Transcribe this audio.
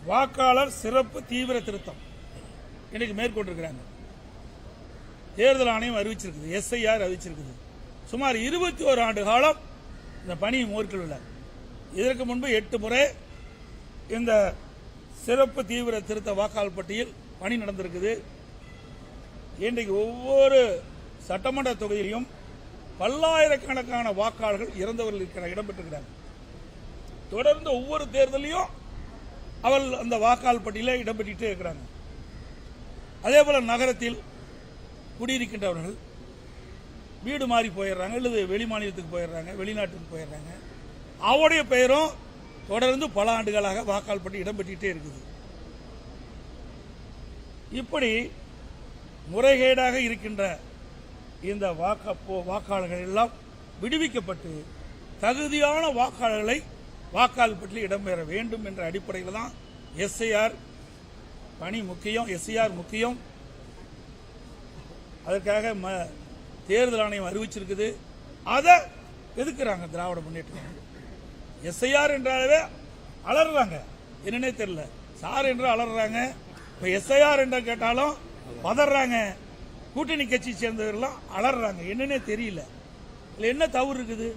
வாக்காளர் சிறப்பு தீவிர திருத்தம் இன்னைக்கு மேற்கொண்டிருக்கிறாங்க. தேர்தல் ஆணையம் அறிவிச்சிருக்குது, SIR அறிவிச்சிருக்குது. சுமார் 21 ஆண்டு காலம் இந்த பணி மேற்கொள்ள. இதற்கு முன்பு 8 முறை இந்த சிறப்பு தீவிர திருத்த வாக்காளர் பட்டியல் பணி நடந்திருக்குது. இன்றைக்கு ஒவ்வொரு சட்டமன்ற தொகுதியிலும் பல்லாயிரக்கணக்கான வாக்காளர்கள் இறந்தவர்கள் இடம்பெற்றிருக்கிறார்கள். தொடர்ந்து ஒவ்வொரு தேர்தலையும் அவர்கள் அந்த வாக்காளர் பட்டியலில் இடம்பெற்றே இருக்கிறாங்க. அதே போல நகரத்தில் குடியிருக்கின்றவர்கள் வீடு மாறி போயிடுறாங்க, அல்லது வெளி மாநிலத்துக்கு போயிடுறாங்க, வெளிநாட்டுக்கு போயிடுறாங்க. அவருடைய பெயரும் தொடர்ந்து பல ஆண்டுகளாக வாக்காளர் பட்டியல் இடம்பெற்றே இருக்குது. இப்படி முறைகேடாக இருக்கின்ற இந்த வாக்காளர்கள் எல்லாம் விடுவிக்கப்பட்டு தகுதியான வாக்காளர்களை வாக்காளர் பட்டியலில் இடம்பெற வேண்டும் என்ற அடிப்படையில் தான் SIR பணி முக்கியம், SIR முக்கியம். அதற்காக தேர்தல் ஆணையம் அறிவிச்சிருக்குது. அதை எதுக்குறாங்க திராவிட முன்னேற்றம். SIR என்றாலே அலறாங்க, என்னன்னே தெரியல. சார் என்று அலறாங்க. இப்ப SIR என்ற கேட்டாலும் பதறாங்க. கூட்டணி கட்சி சேர்ந்தவர்கள் அலறாங்க, என்னன்னே தெரியல. இதுல என்ன தவறு இருக்குது?